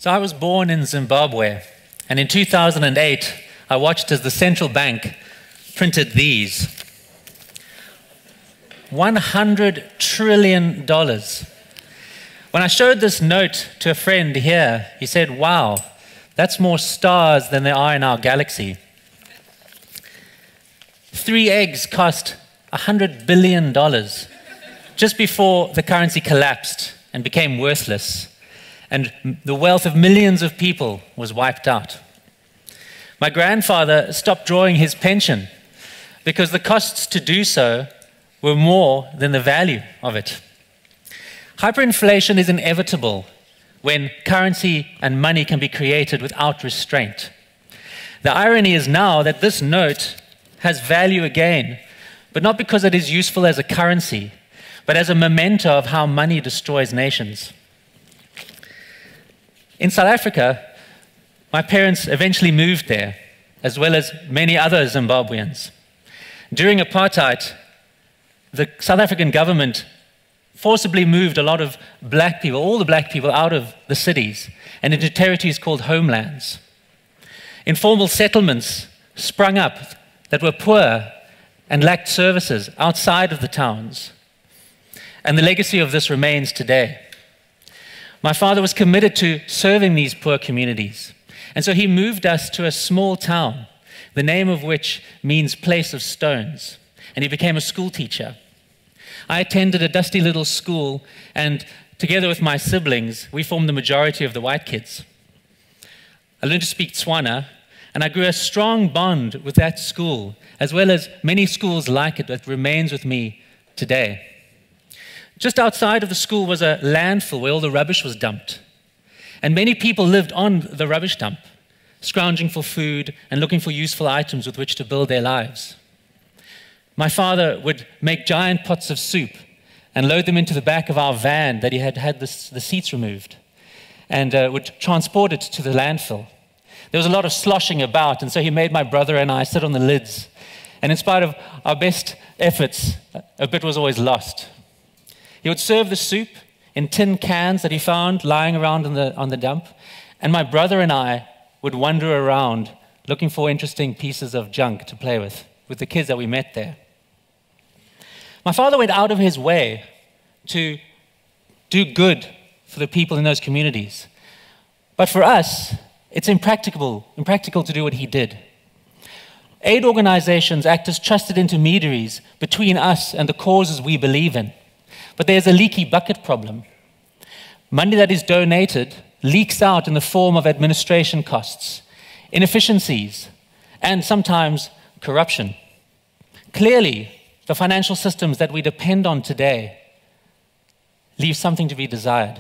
So I was born in Zimbabwe, and in 2008, I watched as the central bank printed these. $100 trillion. When I showed this note to a friend here, he said, "Wow, that's more stars than there are in our galaxy." 3 eggs cost $100 billion just before the currency collapsed and became worthless, and the wealth of millions of people was wiped out. My grandfather stopped drawing his pension because the costs to do so were more than the value of it. Hyperinflation is inevitable when currency and money can be created without restraint. The irony is now that this note has value again, but not because it is useful as a currency, but as a memento of how money destroys nations. In South Africa, my parents eventually moved there, as well as many other Zimbabweans. During apartheid, the South African government forcibly moved a lot of black people, all the black people, out of the cities and into territories called homelands. Informal settlements sprung up that were poor and lacked services outside of the towns. And the legacy of this remains today. My father was committed to serving these poor communities, and so he moved us to a small town, the name of which means place of stones, and he became a school teacher. I attended a dusty little school, and together with my siblings, we formed the majority of the white kids. I learned to speak Tswana, and I grew a strong bond with that school, as well as many schools like it that remains with me today. Just outside of the school was a landfill where all the rubbish was dumped, and many people lived on the rubbish dump, scrounging for food and looking for useful items with which to build their lives. My father would make giant pots of soup and load them into the back of our van that he had had the seats removed, and would transport it to the landfill. There was a lot of sloshing about, and so he made my brother and I sit on the lids. And in spite of our best efforts, a bit was always lost. He would serve the soup in tin cans that he found lying around on the dump, and my brother and I would wander around looking for interesting pieces of junk to play with the kids that we met there. My father went out of his way to do good for the people in those communities. But for us, it's impractical to do what he did. Aid organizations act as trusted intermediaries between us and the causes we believe in. But there's a leaky bucket problem. Money that is donated leaks out in the form of administration costs, inefficiencies, and sometimes corruption. Clearly, the financial systems that we depend on today leave something to be desired.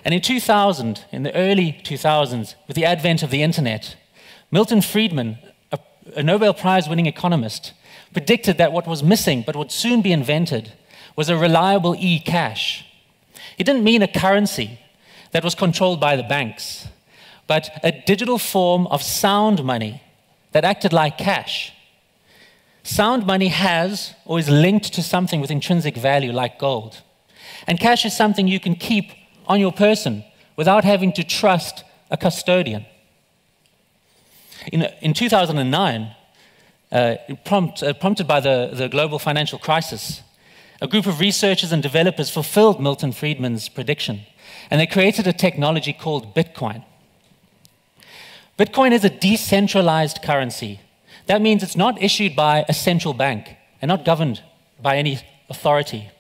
And in 2000, in the early 2000s, with the advent of the internet, Milton Friedman, a Nobel Prize-winning economist, predicted that what was missing but would soon be invented was a reliable e-cash. He didn't mean a currency that was controlled by the banks, but a digital form of sound money that acted like cash. Sound money has or is linked to something with intrinsic value like gold. And cash is something you can keep on your person without having to trust a custodian. In 2009, prompted by the global financial crisis, a group of researchers and developers fulfilled Milton Friedman's prediction, and they created a technology called Bitcoin. Bitcoin is a decentralized currency. That means it's not issued by a central bank and not governed by any authority.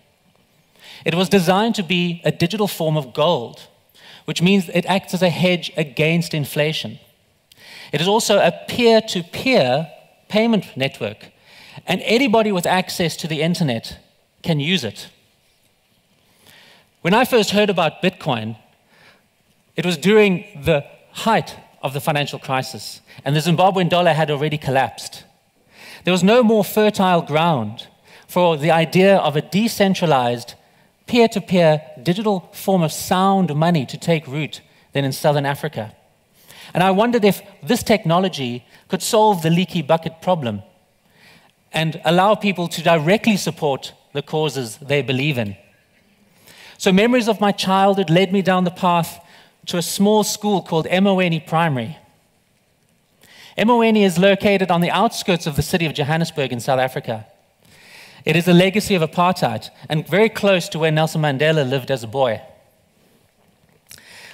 It was designed to be a digital form of gold, which means it acts as a hedge against inflation. It is also a peer-to-peer payment network, and anybody with access to the internet can use it. When I first heard about Bitcoin, it was during the height of the financial crisis, and the Zimbabwean dollar had already collapsed. There was no more fertile ground for the idea of a decentralized, peer-to-peer digital form of sound money to take root than in Southern Africa. And I wondered if this technology could solve the leaky bucket problem and allow people to directly support the causes they believe in. So memories of my childhood led me down the path to a small school called Emoweni Primary. Emoweni is located on the outskirts of the city of Johannesburg in South Africa. It is a legacy of apartheid and very close to where Nelson Mandela lived as a boy.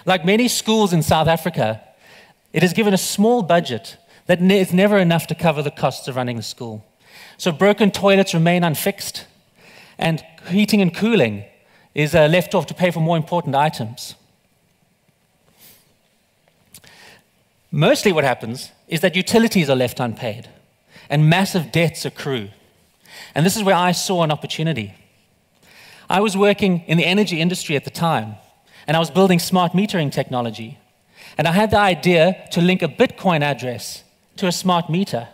Like many schools in South Africa, it is given a small budget that is never enough to cover the costs of running the school. So broken toilets remain unfixed, and heating and cooling is left off to pay for more important items. Mostly what happens is that utilities are left unpaid, and massive debts accrue. And this is where I saw an opportunity. I was working in the energy industry at the time, and I was building smart metering technology. And I had the idea to link a Bitcoin address to a smart meter.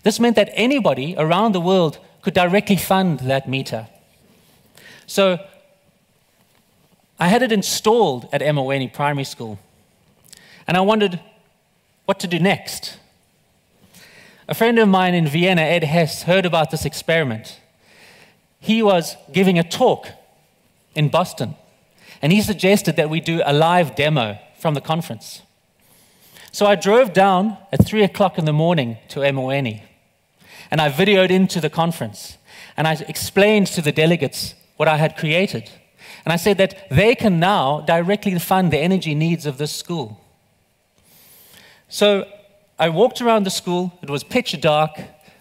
This meant that anybody around the world could directly fund that meter. So I had it installed at Emoweni Primary School, and I wondered what to do next. A friend of mine in Vienna, Ed Hess, heard about this experiment. He was giving a talk in Boston, and he suggested that we do a live demo from the conference. So I drove down at 3 o'clock in the morning to Emoweni, and I videoed into the conference, and I explained to the delegates what I had created. And I said that they can now directly fund the energy needs of this school. So I walked around the school. It was pitch dark.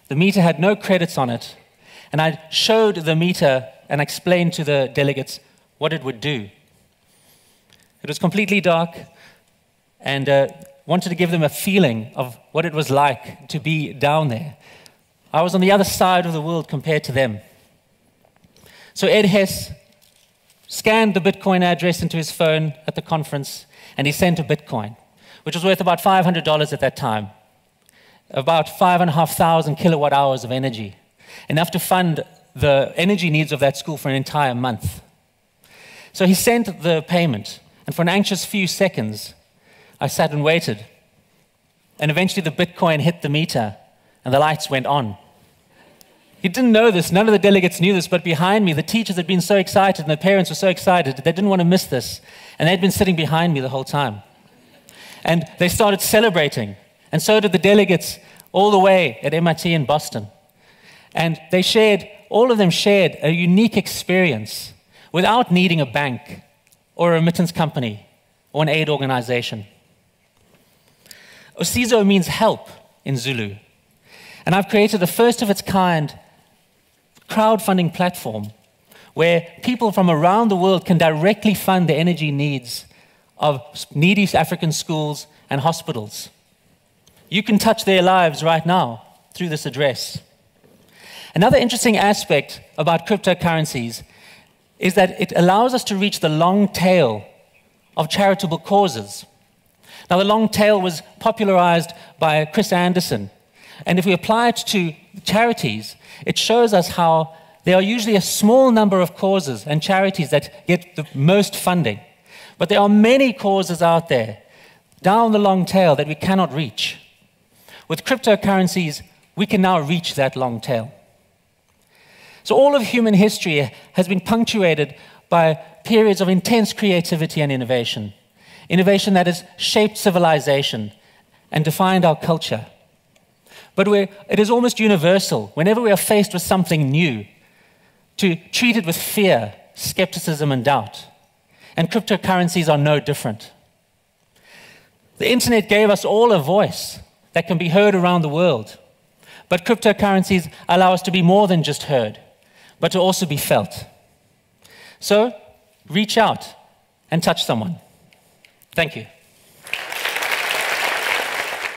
The meter had no credits on it. And I showed the meter and explained to the delegates what it would do. It was completely dark, and wanted to give them a feeling of what it was like to be down there. I was on the other side of the world compared to them. So Ed Hess scanned the Bitcoin address into his phone at the conference, and he sent a Bitcoin, which was worth about $500 at that time, about 5,500 kilowatt hours of energy, enough to fund the energy needs of that school for an entire month. So he sent the payment, and for an anxious few seconds, I sat and waited. And eventually the Bitcoin hit the meter, and the lights went on. He didn't know this, none of the delegates knew this, but behind me, the teachers had been so excited, and the parents were so excited, they didn't want to miss this. And they'd been sitting behind me the whole time. And they started celebrating, and so did the delegates all the way at MIT in Boston. And they shared, all of them shared a unique experience without needing a bank or a remittance company or an aid organization. Usizo means help in Zulu. And I've created the first of its kind crowdfunding platform where people from around the world can directly fund the energy needs of needy African schools and hospitals. You can touch their lives right now through this address. Another interesting aspect about cryptocurrencies is that it allows us to reach the long tail of charitable causes. Now, the long tail was popularized by Chris Anderson. And if we apply it to charities, it shows us how there are usually a small number of causes and charities that get the most funding. But there are many causes out there down the long tail that we cannot reach. With cryptocurrencies, we can now reach that long tail. So all of human history has been punctuated by periods of intense creativity and innovation. Innovation that has shaped civilization and defined our culture. But it is almost universal, whenever we are faced with something new, to treat it with fear, skepticism, and doubt. And cryptocurrencies are no different. The internet gave us all a voice that can be heard around the world. But cryptocurrencies allow us to be more than just heard, but to also be felt. So, reach out and touch someone. Thank you.